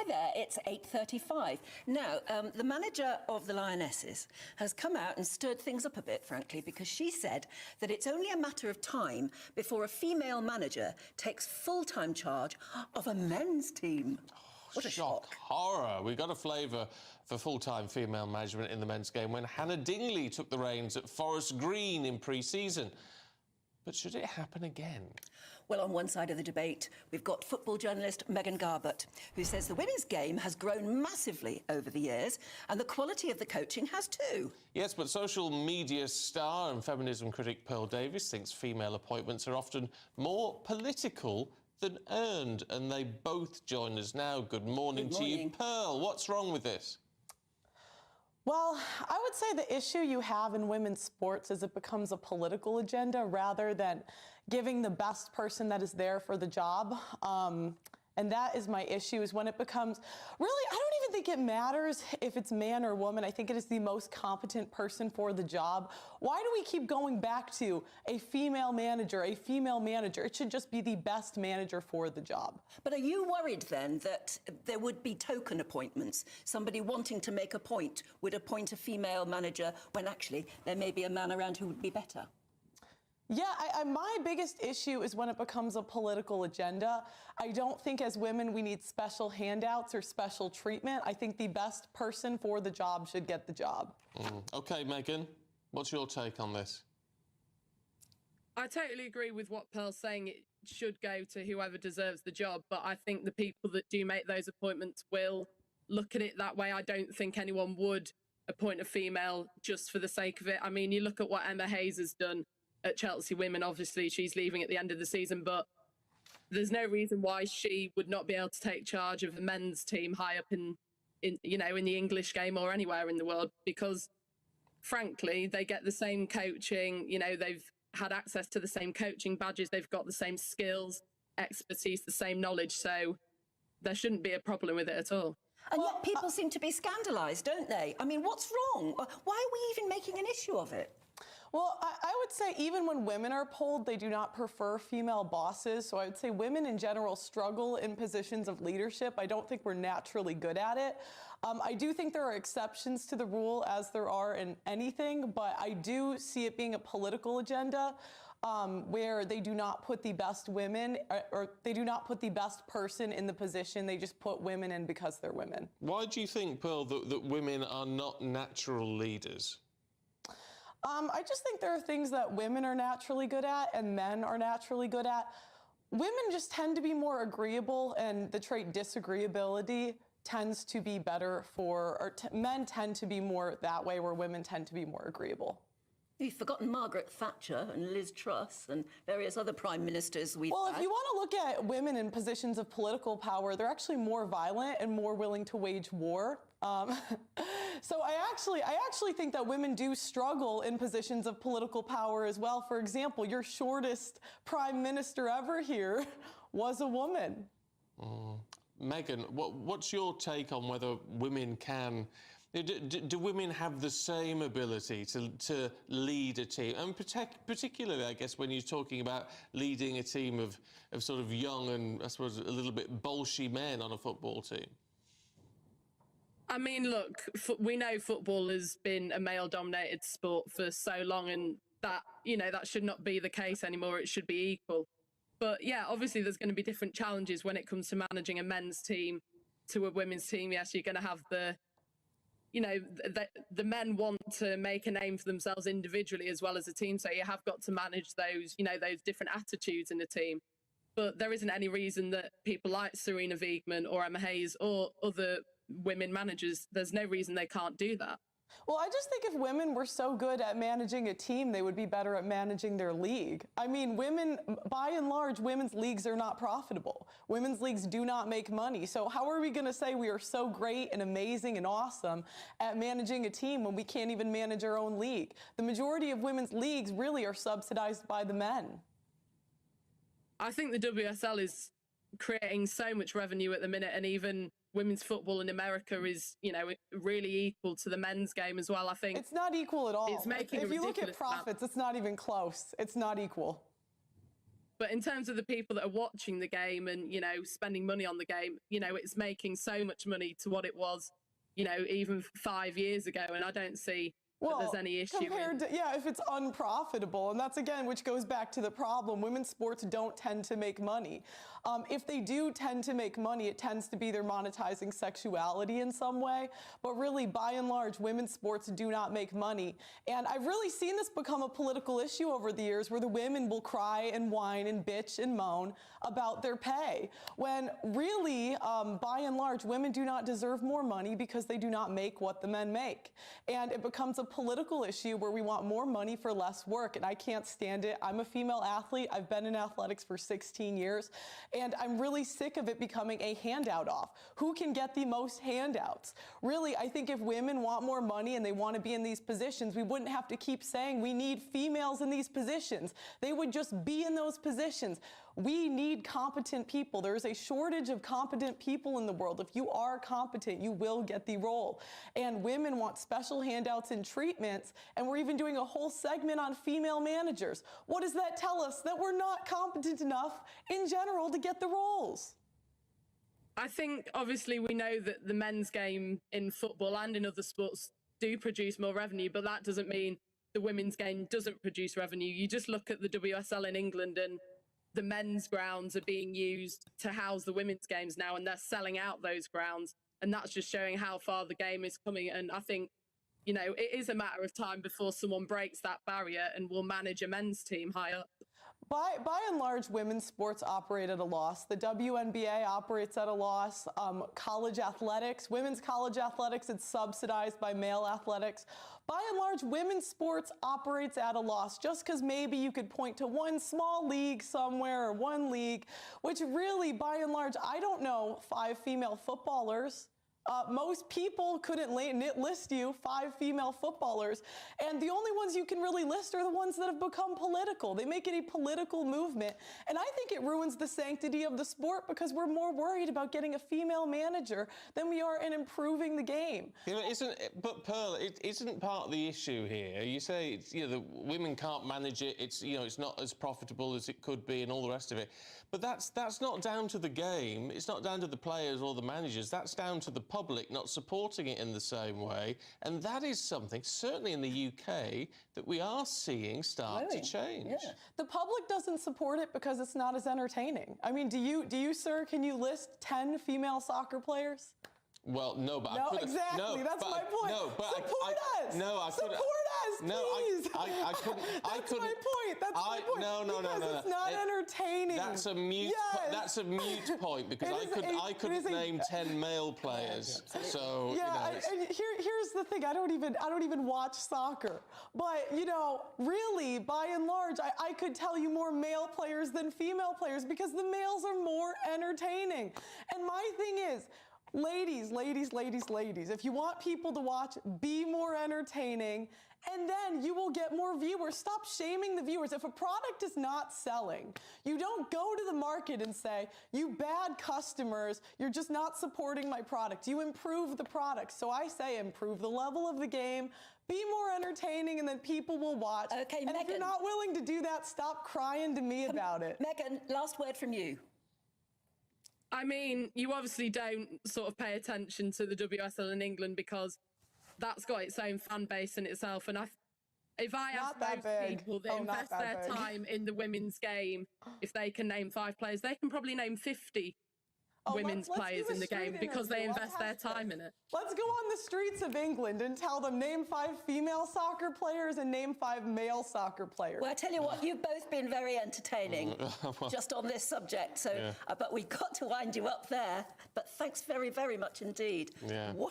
Hi there, it's 8:35. Now, the manager of the Lionesses has come out and stirred things up a bit, frankly, because she said that it's only a matter of time before a female manager takes full-time charge of a men's team. What a shock. Horror. We got a flavour for full-time female management in the men's game when Hannah Dingley took the reins at Forest Green in pre-season. But should it happen again? Well, on one side of the debate, we've got football journalist Megan Garbett, who says the women's game has grown massively over the years, and the quality of the coaching has too. Yes, but social media star and feminism critic Pearl Davies thinks female appointments are often more political than earned, and they both join us now. Good morning to you, Pearl. What's wrong with this? Well, I would say the issue you have in women's sports is it becomes a political agenda rather than giving the best person that is there for the job. And that is my issue, is when it becomes, really, I don't even think it matters if it's man or woman. I think it is the most competent person for the job. Why do we keep going back to a female manager, a female manager? It should just be the best manager for the job. But are you worried then that there would be token appointments? Somebody wanting to make a point would appoint a female manager when actually there may be a man around who would be better? Yeah, my biggest issue is when it becomes a political agenda. I don't think as women we need special handouts or special treatment. I think the best person for the job should get the job. OK, Megan, what's your take on this? I totally agree with what Pearl's saying. It should go to whoever deserves the job, but I think the people that do make those appointments will look at it that way. I don't think anyone would appoint a female just for the sake of it. I mean, you look at what Emma Hayes has done at Chelsea Women. Obviously she's leaving at the end of the season, but there's no reason why she would not be able to take charge of the men's team high up in the English game or anywhere in the world, because frankly they get the same coaching, they've had access to the same coaching badges, they've got the same skills, expertise, the same knowledge, so there shouldn't be a problem with it at all. And yet people seem to be scandalised, don't they? I mean, what's wrong? Why are we even making an issue of it? Well, I would say even when women are polled, they do not prefer female bosses. So I would say women in general struggle in positions of leadership. I don't think we're naturally good at it. I do think there are exceptions to the rule, as there are in anything, but I do see it being a political agenda where they do not put the best women or they do not put the best person in the position. They just put women in because they're women. Why do you think, Pearl, that women are not natural leaders? I just think there are things that women are naturally good at and men are naturally good at. Women just tend to be more agreeable, and the trait disagreeability tends to be better for, men tend to be more that way, where women tend to be more agreeable. You've forgotten Margaret Thatcher and Liz Truss and various other prime ministers we've Well, had. if you want to look at women in positions of political power, they're actually more violent and more willing to wage war. So I actually think that women do struggle in positions of political power as well. For example, your shortest prime minister ever here was a woman. Megan, what's your take on whether women can... Do women have the same ability to lead a team? And particularly, I guess, when you're talking about leading a team of sort of young and, I suppose, a little bit bolshy men on a football team? I mean, look, we know football has been a male-dominated sport for so long, and that, that should not be the case anymore. It should be equal. But yeah, obviously there's going to be different challenges when it comes to managing a men's team to a women's team. Yes, you're going to have the men want to make a name for themselves individually as well as a team. So you have got to manage those, those different attitudes in the team. But there isn't any reason that people like Serena Wiegman or Emma Hayes or other women managers, there's no reason they can't do that. Well, I just think if women were so good at managing a team, they would be better at managing their league. I mean, women, by and large, women's leagues are not profitable. Women's leagues do not make money. So how are we going to say we are so great and amazing and awesome at managing a team when we can't even manage our own league? The majority of women's leagues really are subsidized by the men. I think the WSL is creating so much revenue at the minute, and even women's football in America is, really equal to the men's game as well. I think it's not equal at all. It's making if you look at profits, it's not even close. It's not equal. But in terms of the people that are watching the game and, you know, spending money on the game, you know, it's making so much money to what it was, you know, even 5 years ago. And I don't see that there's any issue. Compared to, yeah, if it's unprofitable, and that's again, which goes back to the problem, women's sports don't tend to make money. If they do tend to make money, it tends to be they're monetizing sexuality in some way. But really, by and large, women's sports do not make money. And I've really seen this become a political issue over the years where the women will cry and whine and bitch and moan about their pay. When really, by and large, women do not deserve more money because they do not make what the men make. And it becomes a political issue where we want more money for less work. And I can't stand it. I'm a female athlete. I've been in athletics for 16 years. And I'm really sick of it becoming a handout off. Who can get the most handouts? Really, I think if women want more money and they want to be in these positions, we wouldn't have to keep saying we need females in these positions. They would just be in those positions. We need competent people. There is a shortage of competent people in the world. If you are competent, you will get the role. And women want special handouts and treatments, and we're even doing a whole segment on female managers. What does that tell us? That we're not competent enough in general to get the roles. I think obviously we know that the men's game in football and in other sports do produce more revenue, but that doesn't mean the women's game doesn't produce revenue. You just look at the WSL in England and the men's grounds are being used to house the women's games now, and they're selling out those grounds. And that's just showing how far the game is coming. And I think, you know, it is a matter of time before someone breaks that barrier and will manage a men's team high up. By and large, women's sports operate at a loss. The WNBA operates at a loss. College athletics, women's college athletics, it's subsidized by male athletics. By and large, women's sports operates at a loss just because maybe you could point to one small league somewhere or one league, which really, by and large, I don't know 5 female footballers. Most people couldn't list you 5 female footballers, and the only ones you can really list are the ones that have become political. They make it a political movement, and I think it ruins the sanctity of the sport because we're more worried about getting a female manager than we are in improving the game. You know, but Pearl, it isn't part of the issue here. You say it's, you know, the women can't manage it. It's, you know, it's not as profitable as it could be, and all the rest of it. But that's not down to the game. It's not down to the players or the managers. That's down to the public not supporting it in the same way. And that is something, certainly in the UK, that we are seeing start to change. Yeah. The public doesn't support it because it's not as entertaining. I mean, do you, sir, can you list 10 female soccer players? Well, no, but no, I couldn't. Exactly. No, that's my point. No, but support us. No, I couldn't. Support us, please. No, I couldn't. That's my point. That's my point. No. Because it's not entertaining. That's a mute. Yes. That's a mute point because I couldn't name 10 male players. So yeah, you know, here's the thing. I don't even watch soccer, but you know, really, by and large, I could tell you more male players than female players because the males are more entertaining. And my thing is, ladies, if you want people to watch, be more entertaining, and then you will get more viewers. Stop shaming the viewers. If a product is not selling, you don't go to the market and say, you bad customers, you're just not supporting my product. You improve the product. So I say improve the level of the game, be more entertaining, and then people will watch. Okay, and Megan, if you're not willing to do that, stop crying to me about it. Megan, last word from you. I mean, you obviously don't sort of pay attention to the WSL in England because that's got its own fan base in itself. And if I ask those people that invest their time in the women's game, if they can name 5 players, they can probably name 50 women's players in the game because they invest their time in it. Let's go on the streets of England and tell them name 5 female soccer players and name 5 male soccer players. Well, I tell you what, you've both been very entertaining just on this subject. So, but we've got to wind you up there. But thanks very, very much indeed. Yeah. What